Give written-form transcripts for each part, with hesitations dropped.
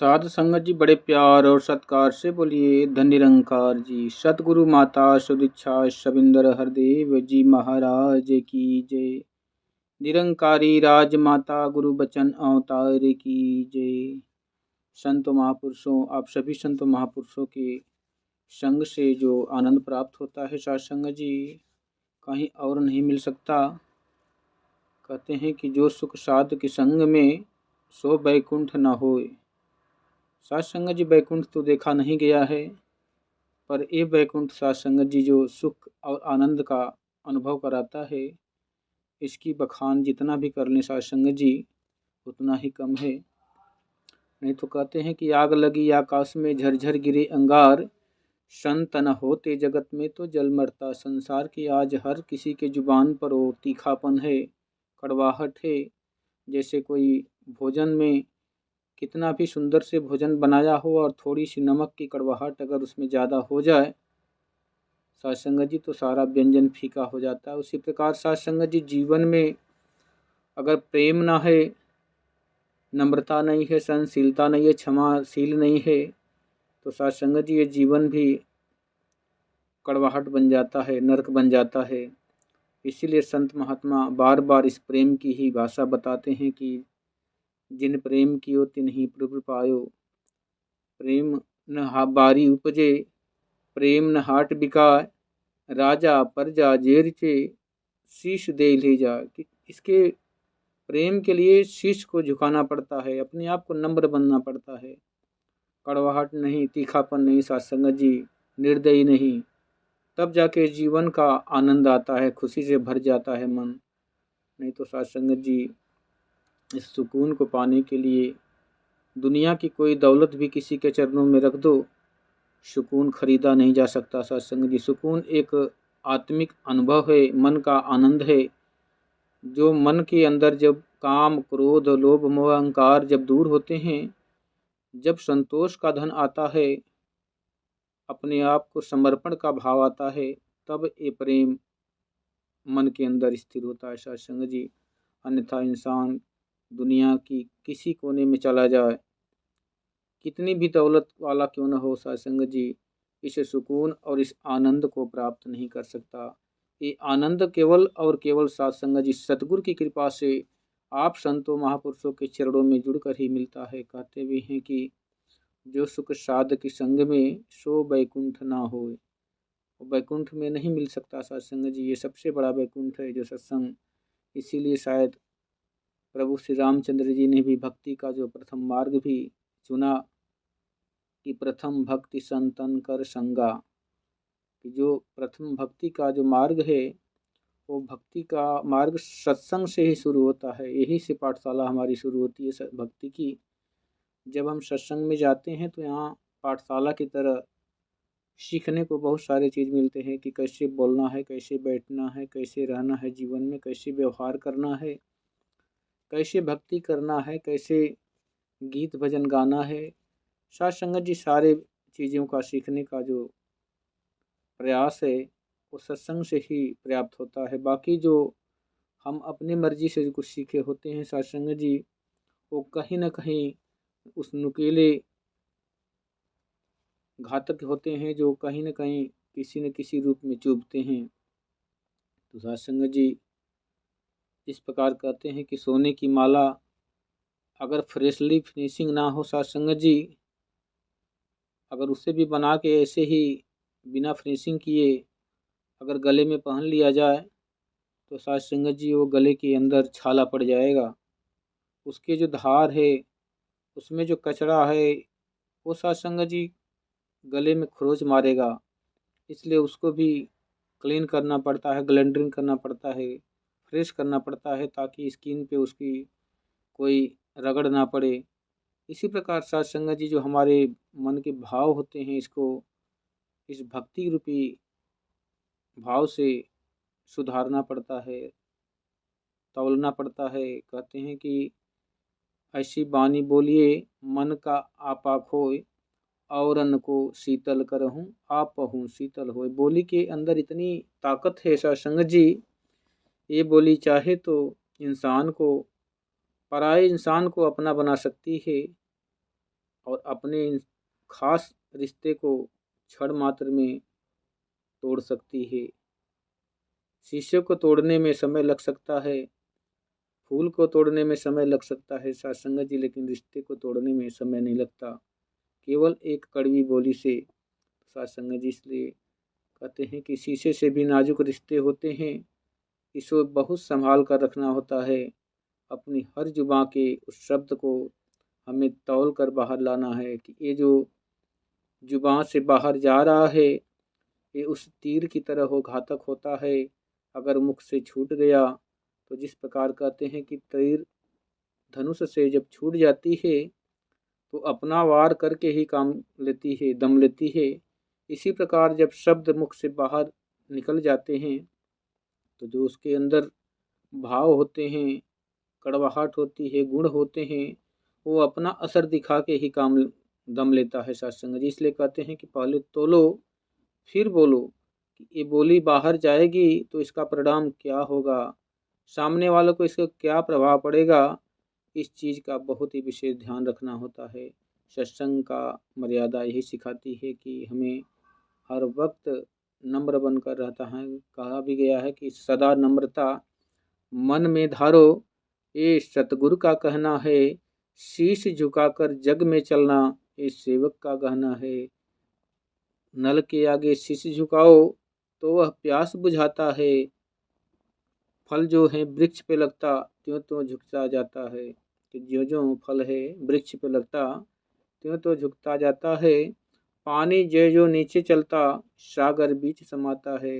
साध संगत जी बड़े प्यार और सत्कार से बोलिए। धन निरंकार जी, सतगुरु माता सुदीक्षा शबिंदर हरदेव जी महाराज की जय। निरंकारी राजमाता गुरु बचन अवतार की जय। संत महापुरुषों, आप सभी संत महापुरुषों के संग से जो आनंद प्राप्त होता है सत्संग जी, कहीं और नहीं मिल सकता। कहते हैं कि जो सुख साध के संग में, सो बैकुंठ न होए। सत्संग जी, बैकुंठ तो देखा नहीं गया है, पर ये बैकुंठ सत्संग जी जो सुख और आनंद का अनुभव कराता है, इसकी बखान जितना भी कर लें सत्संग जी उतना ही कम है। नहीं तो कहते हैं कि आग लगी आकाश में, झरझर गिरे अंगार, संत न होते जगत में तो जल मरता संसार। की आज हर किसी के जुबान पर वो तीखापन है, कड़वाहट है। जैसे कोई भोजन में कितना भी सुंदर से भोजन बनाया हो और थोड़ी सी नमक की कड़वाहट अगर उसमें ज़्यादा हो जाए सत्संग जी, तो सारा व्यंजन फीका हो जाता है। उसी प्रकार सत्संग जी, जीवन में अगर प्रेम ना है, नम्रता नहीं है, सहनशीलता नहीं है, क्षमाशील नहीं है, तो सत्संग जी ये जीवन भी कड़वाहट बन जाता है, नरक बन जाता है। इसीलिए संत महात्मा बार बार इस प्रेम की ही भाषा बताते हैं कि जिन प्रेम कियो तिन्हि प्रभु पायो, प्रेम न बारी उपजे, प्रेम न हाट बिकाय, राजा प्रजा जेरिचे, शीश दे ले जा। कि इसके प्रेम के लिए शीश को झुकाना पड़ता है, अपने आप को नम्र बनना पड़ता है। कड़वाहट नहीं, तीखापन नहीं सत्संग जी, निर्दयी नहीं, तब जाके जीवन का आनंद आता है, खुशी से भर जाता है मन। नहीं तो सत्संग जी, इस सुकून को पाने के लिए दुनिया की कोई दौलत भी किसी के चरणों में रख दो, सुकून खरीदा नहीं जा सकता सत्संग जी। सुकून एक आत्मिक अनुभव है, मन का आनंद है, जो मन के अंदर जब काम क्रोध लोभ मोह अहंकार जब दूर होते हैं, जब संतोष का धन आता है, अपने आप को समर्पण का भाव आता है, तब ये प्रेम मन के अंदर स्थिर होता है सत्संग जी। अन्यथा इंसान दुनिया की किसी कोने में चला जाए, कितनी भी दौलत वाला क्यों न हो सत्संग जी, इस सुकून और इस आनंद को प्राप्त नहीं कर सकता। ये आनंद केवल और केवल सत्संग जी सतगुरु की कृपा से आप संतों महापुरुषों के चरणों में जुड़कर ही मिलता है। कहते भी हैं कि जो सुख साध के संग में, सो बैकुंठ ना होए। बैकुंठ में नहीं मिल सकता सत्संग जी, ये सबसे बड़ा बैकुंठ है जो सत्संग। इसीलिए शायद प्रभु श्री रामचंद्र जी ने भी भक्ति का जो प्रथम मार्ग भी चुना कि प्रथम भक्ति संतन कर संगा। कि जो प्रथम भक्ति का जो मार्ग है, वो भक्ति का मार्ग सत्संग से ही शुरू होता है। यही से पाठशाला हमारी शुरू होती है भक्ति की। जब हम सत्संग में जाते हैं तो यहाँ पाठशाला की तरह सीखने को बहुत सारे चीज़ मिलते हैं कि कैसे बोलना है, कैसे बैठना है, कैसे रहना है जीवन में, कैसे व्यवहार करना है, कैसे भक्ति करना है, कैसे गीत भजन गाना है। साथ संगत जी, सारे चीज़ों का सीखने का जो प्रयास है वो सत्संग से ही प्राप्त होता है। बाकी जो हम अपनी मर्जी से कुछ सीखे होते हैं सत्संग जी, वो कहीं न कहीं उस नुकीले घातक होते हैं, जो कहीं न कहीं किसी न किसी रूप में चुभते हैं। तो सत्संग जी इस प्रकार कहते हैं कि सोने की माला अगर फ्रेशली फिनिशिंग ना हो सत्संग जी, अगर उसे भी बना के ऐसे ही बिना फिनिशिंग किए अगर गले में पहन लिया जाए, तो सत्संग जी वो गले के अंदर छाला पड़ जाएगा। उसके जो धार है, उसमें जो कचरा है, वो सत्संग जी गले में खरोच मारेगा। इसलिए उसको भी क्लीन करना पड़ता है, ग्लेंडरिंग करना पड़ता है, फ्रेश करना पड़ता है, ताकि स्किन पे उसकी कोई रगड़ ना पड़े। इसी प्रकार सत्संग जी जो हमारे मन के भाव होते हैं, इसको इस भक्ति रूपी भाव से सुधारना पड़ता है, तौलना पड़ता है। कहते हैं कि ऐसी बानी बोलिए मन का आपा खोए, औरन को शीतल करहूँ आपहूँ शीतल होए। बोली के अंदर इतनी ताकत है सत्संग जी, ये बोली चाहे तो इंसान को, पराये इंसान को अपना बना सकती है, और अपने इन खास रिश्ते को क्षण मात्र में तोड़ सकती है। शीशे को तोड़ने में समय लग सकता है, फूल को तोड़ने में समय लग सकता है साथ संगत जी, लेकिन रिश्ते को तोड़ने में समय नहीं लगता, केवल एक कड़वी बोली से। साथ संगत जी, इसलिए कहते हैं कि शीशे से भी नाजुक रिश्ते होते हैं, इसको बहुत संभाल कर रखना होता है। अपनी हर जुबां के उस शब्द को हमें तौल कर बाहर लाना है कि ये जो जुबां से बाहर जा रहा है ये उस तीर की तरह हो घातक होता है। अगर मुख से छूट गया तो जिस प्रकार कहते हैं कि तीर धनुष से जब छूट जाती है तो अपना वार करके ही काम लेती है, दम लेती है। इसी प्रकार जब शब्द मुख से बाहर निकल जाते हैं तो जो उसके अंदर भाव होते हैं, कड़वाहट होती है, गुण होते हैं, वो अपना असर दिखा के ही काम दम लेता है सत्संग जी। इसलिए कहते हैं कि पहले तोलो फिर बोलो कि ये बोली बाहर जाएगी तो इसका परिणाम क्या होगा, सामने वालों को इसका क्या प्रभाव पड़ेगा, इस चीज़ का बहुत ही विशेष ध्यान रखना होता है। सत्संग का मर्यादा यही सिखाती है कि हमें हर वक्त नम्र बनकर रहता है। कहा भी गया है कि सदा नम्रता मन में धारो, ये सतगुरु का कहना है। शीश झुकाकर जग में चलना, ये सेवक का कहना है। नल के आगे शीश झुकाओ तो वह प्यास बुझाता है, फल जो है वृक्ष पे लगता त्यों त्यों झुकता जाता है। कि जो जो फल है वृक्ष पे लगता त्यों तो झुकता जाता है। पानी जो जो नीचे चलता सागर बीच समाता है।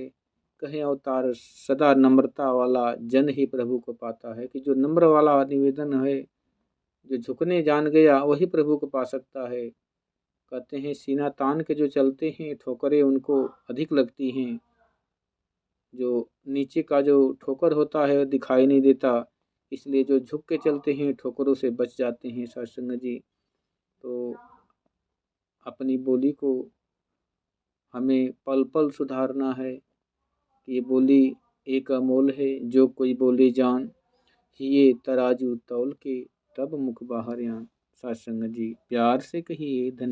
कहे अवतार सदा नम्रता वाला जन ही प्रभु को पाता है। कि जो नम्र वाला निवेदन है, जो झुकने जान गया वही प्रभु को पा सकता है। कहते हैं सीना तान के जो चलते हैं ठोकरें उनको अधिक लगती हैं, जो नीचे का जो ठोकर होता है दिखाई नहीं देता, इसलिए जो झुक के चलते हैं ठोकरों से बच जाते हैं सत्संग जी। तो अपनी बोली को हमें पल पल सुधारना है। ये बोली एक अमोल है, जो कोई बोले जान, ये तराजू तौल के तब मुख बाहर यान। सत्संग जी प्यार से कहिए धन्यवाद।